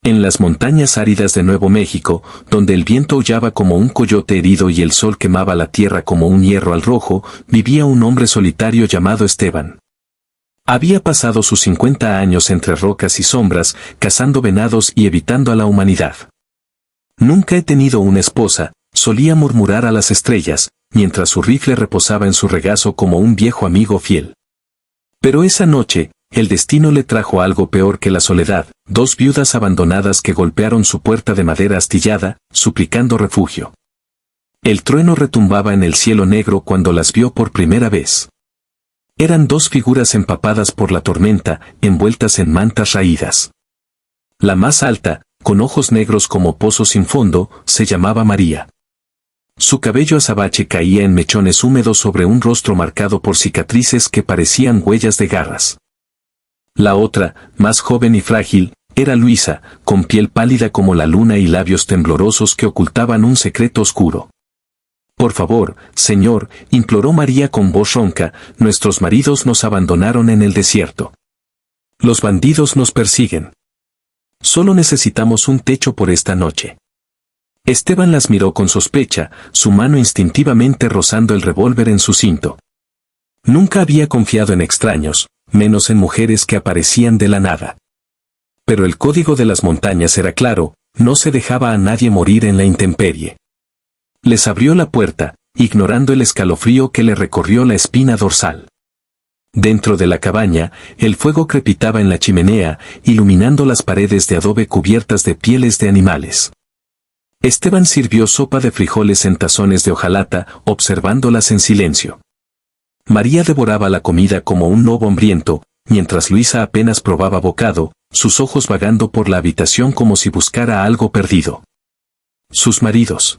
En las montañas áridas de Nuevo México, donde el viento aullaba como un coyote herido y el sol quemaba la tierra como un hierro al rojo, vivía un hombre solitario llamado Esteban. Había pasado sus 50 años entre rocas y sombras, cazando venados y evitando a la humanidad. Nunca he tenido una esposa, solía murmurar a las estrellas, mientras su rifle reposaba en su regazo como un viejo amigo fiel. Pero esa noche, el destino le trajo algo peor que la soledad, 2 viudas abandonadas que golpearon su puerta de madera astillada, suplicando refugio. El trueno retumbaba en el cielo negro cuando las vio por primera vez. Eran 2 figuras empapadas por la tormenta, envueltas en mantas raídas. La más alta, con ojos negros como pozos sin fondo, se llamaba María. Su cabello azabache caía en mechones húmedos sobre un rostro marcado por cicatrices que parecían huellas de garras. La otra, más joven y frágil, era Luisa, con piel pálida como la luna y labios temblorosos que ocultaban un secreto oscuro. «Por favor, señor», imploró María con voz ronca, «nuestros maridos nos abandonaron en el desierto. Los bandidos nos persiguen. Solo necesitamos un techo por esta noche». Esteban las miró con sospecha, su mano instintivamente rozando el revólver en su cinto. Nunca había confiado en extraños, menos en mujeres que aparecían de la nada. Pero el código de las montañas era claro, no se dejaba a nadie morir en la intemperie. Les abrió la puerta, ignorando el escalofrío que le recorrió la espina dorsal. Dentro de la cabaña, el fuego crepitaba en la chimenea, iluminando las paredes de adobe cubiertas de pieles de animales. Esteban sirvió sopa de frijoles en tazones de hojalata, observándolas en silencio. María devoraba la comida como un lobo hambriento, mientras Luisa apenas probaba bocado, sus ojos vagando por la habitación como si buscara algo perdido. Sus maridos.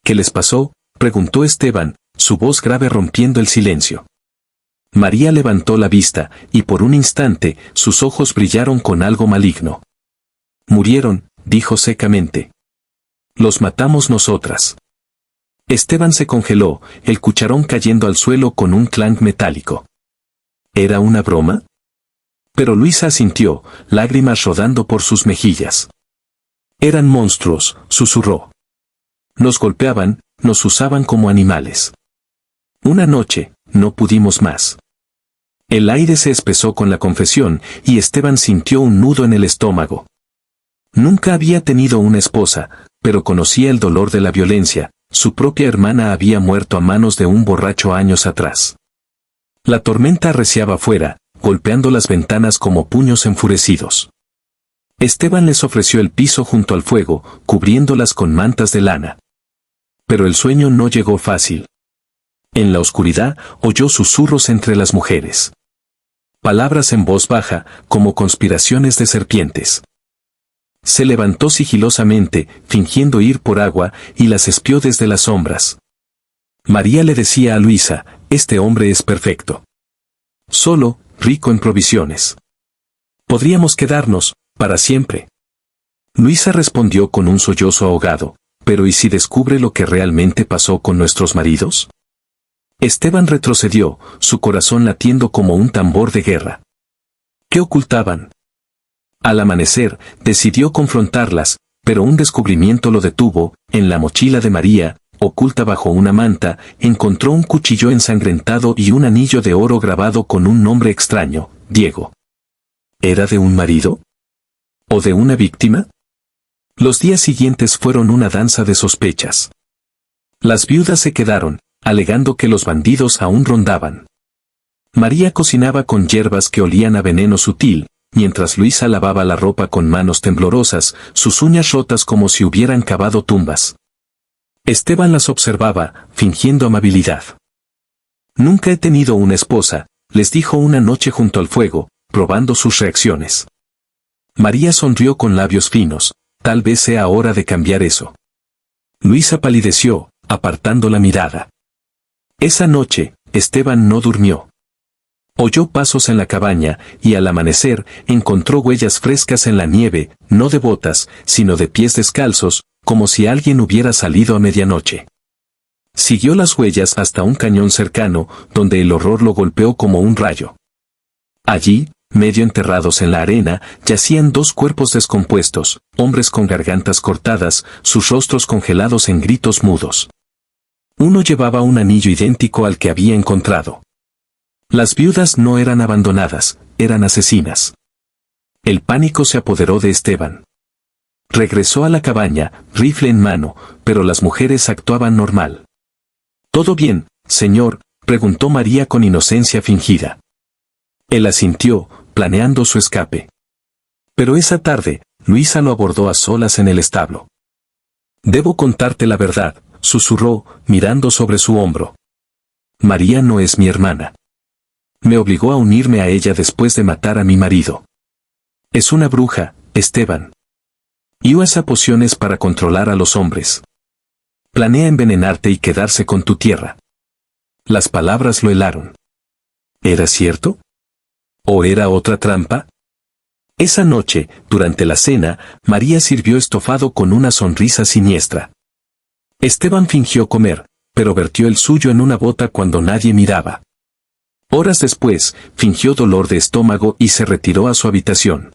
¿Qué les pasó?, preguntó Esteban, su voz grave rompiendo el silencio. María levantó la vista, y por un instante, sus ojos brillaron con algo maligno. «Murieron», dijo secamente. «Los matamos nosotras». Esteban se congeló, el cucharón cayendo al suelo con un clank metálico. ¿Era una broma? Pero Luisa asintió, lágrimas rodando por sus mejillas. «Eran monstruos», susurró. «Nos golpeaban, nos usaban como animales. Una noche, no pudimos más». El aire se espesó con la confesión, y Esteban sintió un nudo en el estómago. Nunca había tenido una esposa, pero conocía el dolor de la violencia. Su propia hermana había muerto a manos de un borracho años atrás. La tormenta arreciaba afuera, golpeando las ventanas como puños enfurecidos. Esteban les ofreció el piso junto al fuego, cubriéndolas con mantas de lana. Pero el sueño no llegó fácil. En la oscuridad, oyó susurros entre las mujeres. Palabras en voz baja, como conspiraciones de serpientes. Se levantó sigilosamente, fingiendo ir por agua, y las espió desde las sombras. María le decía a Luisa, «Este hombre es perfecto. Solo, rico en provisiones. Podríamos quedarnos, para siempre». Luisa respondió con un sollozo ahogado, «¿Pero y si descubre lo que realmente pasó con nuestros maridos?». Esteban retrocedió, su corazón latiendo como un tambor de guerra. ¿Qué ocultaban? Al amanecer, decidió confrontarlas, pero un descubrimiento lo detuvo. En la mochila de María, oculta bajo una manta, encontró un cuchillo ensangrentado y un anillo de oro grabado con un nombre extraño, Diego. ¿Era de un marido? ¿O de una víctima? Los días siguientes fueron una danza de sospechas. Las viudas se quedaron, alegando que los bandidos aún rondaban. María cocinaba con hierbas que olían a veneno sutil, mientras Luisa lavaba la ropa con manos temblorosas, sus uñas rotas como si hubieran cavado tumbas. Esteban las observaba, fingiendo amabilidad. «Nunca he tenido una esposa», les dijo una noche junto al fuego, probando sus reacciones. María sonrió con labios finos, «Tal vez sea hora de cambiar eso». Luisa palideció, apartando la mirada. Esa noche, Esteban no durmió. Oyó pasos en la cabaña, y al amanecer, encontró huellas frescas en la nieve, no de botas, sino de pies descalzos, como si alguien hubiera salido a medianoche. Siguió las huellas hasta un cañón cercano, donde el horror lo golpeó como un rayo. Allí, medio enterrados en la arena, yacían dos cuerpos descompuestos, hombres con gargantas cortadas, sus rostros congelados en gritos mudos. Uno llevaba un anillo idéntico al que había encontrado. Las viudas no eran abandonadas, eran asesinas. El pánico se apoderó de Esteban. Regresó a la cabaña, rifle en mano, pero las mujeres actuaban normal. ¿Todo bien, señor?, preguntó María con inocencia fingida. Él asintió, planeando su escape. Pero esa tarde, Luisa lo abordó a solas en el establo. «Debo contarte la verdad», susurró, mirando sobre su hombro. «María no es mi hermana. Me obligó a unirme a ella después de matar a mi marido. Es una bruja, Esteban. Y usa pociones para controlar a los hombres. Planea envenenarte y quedarse con tu tierra». Las palabras lo helaron. ¿Era cierto? ¿O era otra trampa? Esa noche, durante la cena, María sirvió estofado con una sonrisa siniestra. Esteban fingió comer, pero vertió el suyo en una bota cuando nadie miraba. Horas después, fingió dolor de estómago y se retiró a su habitación.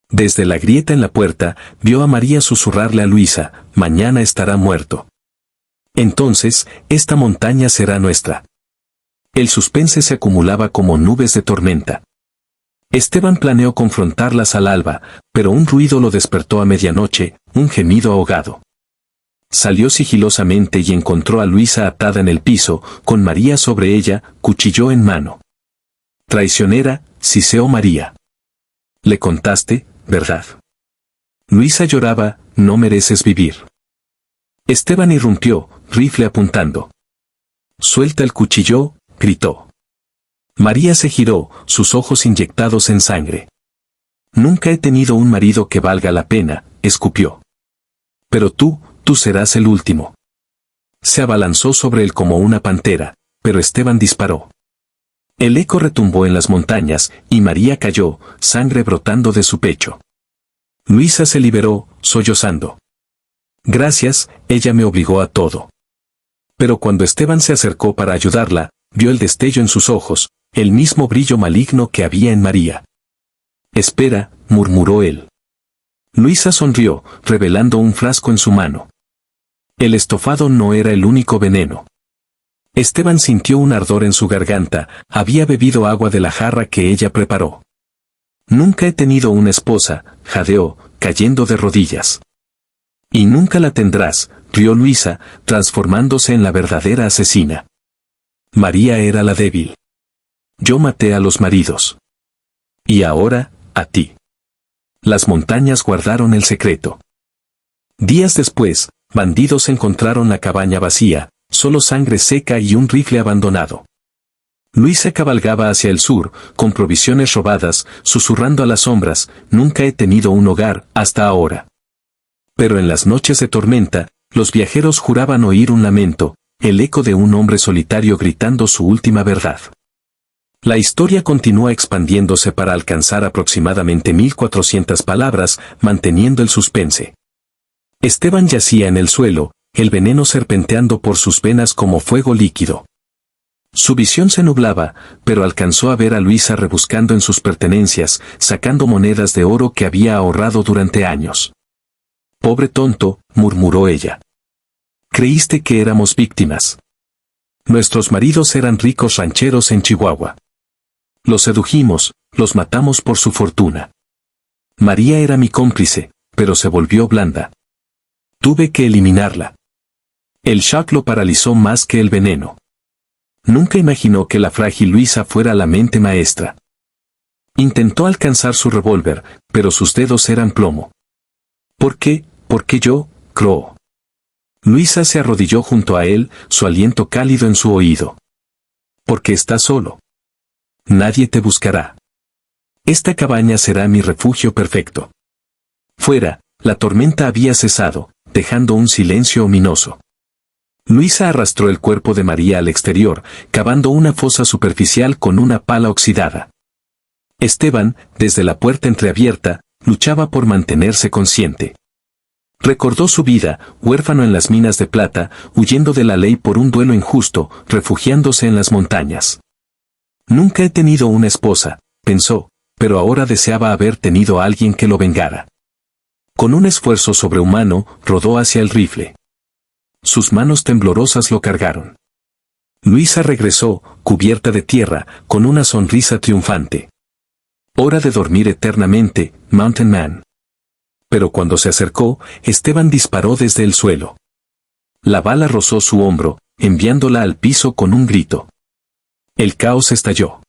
Desde la grieta en la puerta, vio a María susurrarle a Luisa: «Mañana estará muerto. Entonces, esta montaña será nuestra». El suspense se acumulaba como nubes de tormenta. Esteban planeó confrontarlas al alba, pero un ruido lo despertó a medianoche, un gemido ahogado. Salió sigilosamente y encontró a Luisa atada en el piso, con María sobre ella, cuchillo en mano. «Traicionera», siseó María. «Le contaste, ¿verdad?» Luisa lloraba: «No mereces vivir». Esteban irrumpió, rifle apuntando. «Suelta el cuchillo», gritó. María se giró, sus ojos inyectados en sangre. «Nunca he tenido un marido que valga la pena», escupió. «Pero tú serás el último». Se abalanzó sobre él como una pantera, pero Esteban disparó. El eco retumbó en las montañas, y María cayó, sangre brotando de su pecho. Luisa se liberó, sollozando. «Gracias, ella me obligó a todo». Pero cuando Esteban se acercó para ayudarla, vio el destello en sus ojos, el mismo brillo maligno que había en María. «Espera», murmuró él. Luisa sonrió, revelando un frasco en su mano. El estofado no era el único veneno. Esteban sintió un ardor en su garganta, había bebido agua de la jarra que ella preparó. «Nunca he tenido una esposa», jadeó, cayendo de rodillas. «Y nunca la tendrás», rió Luisa, transformándose en la verdadera asesina. María era la débil. «Yo maté a los maridos. Y ahora, a ti». Las montañas guardaron el secreto. Días después, bandidos encontraron la cabaña vacía, solo sangre seca y un rifle abandonado. Luisa cabalgaba hacia el sur, con provisiones robadas, susurrando a las sombras: «Nunca he tenido un hogar, hasta ahora». Pero en las noches de tormenta, los viajeros juraban oír un lamento, el eco de un hombre solitario gritando su última verdad. La historia continúa expandiéndose para alcanzar aproximadamente 1400 palabras, manteniendo el suspense. Esteban yacía en el suelo, el veneno serpenteando por sus venas como fuego líquido. Su visión se nublaba, pero alcanzó a ver a Luisa rebuscando en sus pertenencias, sacando monedas de oro que había ahorrado durante años. «Pobre tonto», murmuró ella. «Creíste que éramos víctimas. Nuestros maridos eran ricos rancheros en Chihuahua. Los sedujimos, los matamos por su fortuna. María era mi cómplice, pero se volvió blanda. Tuve que eliminarla». El shock lo paralizó más que el veneno. Nunca imaginó que la frágil Luisa fuera la mente maestra. Intentó alcanzar su revólver, pero sus dedos eran plomo. «¿Por qué? ¿Por qué yo?», croó. Luisa se arrodilló junto a él, su aliento cálido en su oído. «Porque estás solo. Nadie te buscará. Esta cabaña será mi refugio perfecto». Fuera, la tormenta había cesado, dejando un silencio ominoso. Luisa arrastró el cuerpo de María al exterior, cavando una fosa superficial con una pala oxidada. Esteban, desde la puerta entreabierta, luchaba por mantenerse consciente. Recordó su vida, huérfano en las minas de plata, huyendo de la ley por un duelo injusto, refugiándose en las montañas. «Nunca he tenido una esposa», pensó, pero ahora deseaba haber tenido a alguien que lo vengara. Con un esfuerzo sobrehumano, rodó hacia el rifle. Sus manos temblorosas lo cargaron. Luisa regresó, cubierta de tierra, con una sonrisa triunfante. Hora de dormir eternamente, Mountain Man. Pero cuando se acercó, Esteban disparó desde el suelo. La bala rozó su hombro, enviándola al piso con un grito. El caos estalló.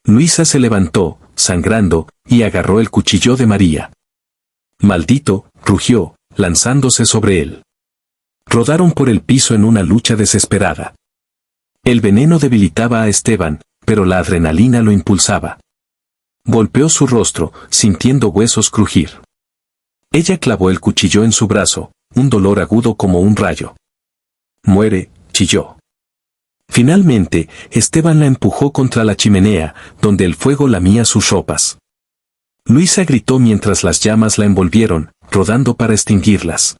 Luisa se levantó, sangrando, y agarró el cuchillo de María. Maldito, rugió, lanzándose sobre él. Rodaron por el piso en una lucha desesperada. El veneno debilitaba a Esteban, pero la adrenalina lo impulsaba. Golpeó su rostro, sintiendo huesos crujir. Ella clavó el cuchillo en su brazo, un dolor agudo como un rayo. Muere, chilló. Finalmente, Esteban la empujó contra la chimenea, donde el fuego lamía sus ropas. Luisa gritó mientras las llamas la envolvieron, rodando para extinguirlas.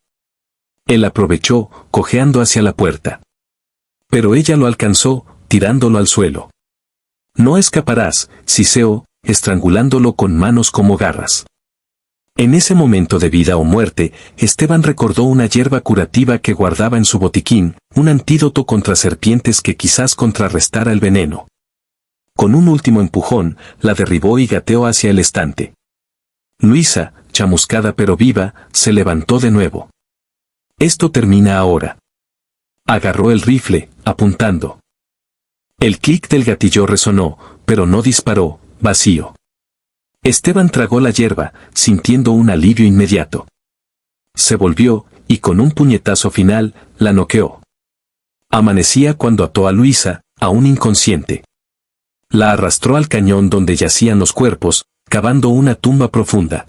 Él aprovechó, cojeando hacia la puerta. Pero ella lo alcanzó, tirándolo al suelo. No escaparás, siseó, estrangulándolo con manos como garras. En ese momento de vida o muerte, Esteban recordó una hierba curativa que guardaba en su botiquín, un antídoto contra serpientes que quizás contrarrestara el veneno. Con un último empujón, la derribó y gateó hacia el estante. Luisa, chamuscada pero viva, se levantó de nuevo. Esto termina ahora. Agarró el rifle, apuntando. El clic del gatillo resonó, pero no disparó, vacío. Esteban tragó la hierba, sintiendo un alivio inmediato. Se volvió, y con un puñetazo final, la noqueó. Amanecía cuando ató a Luisa, aún inconsciente. La arrastró al cañón donde yacían los cuerpos, cavando una tumba profunda.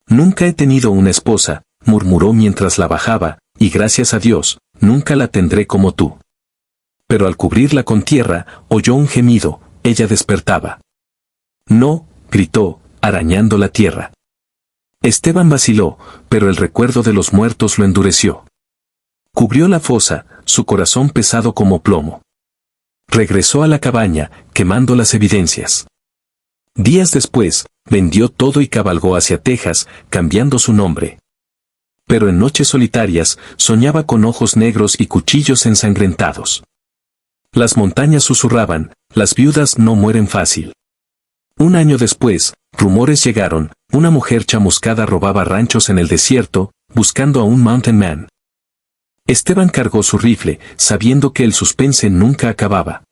Nunca he tenido una esposa, murmuró mientras la bajaba, y gracias a Dios, nunca la tendré como tú. Pero al cubrirla con tierra, oyó un gemido, ella despertaba. No, gritó, arañando la tierra. Esteban vaciló, pero el recuerdo de los muertos lo endureció. Cubrió la fosa, su corazón pesado como plomo. Regresó a la cabaña, quemando las evidencias. Días después, vendió todo y cabalgó hacia Texas, cambiando su nombre. Pero en noches solitarias, soñaba con ojos negros y cuchillos ensangrentados. Las montañas susurraban, las viudas no mueren fácil. Un año después, rumores llegaron, una mujer chamuscada robaba ranchos en el desierto, buscando a un Mountain Man. Esteban cargó su rifle, sabiendo que el suspense nunca acababa.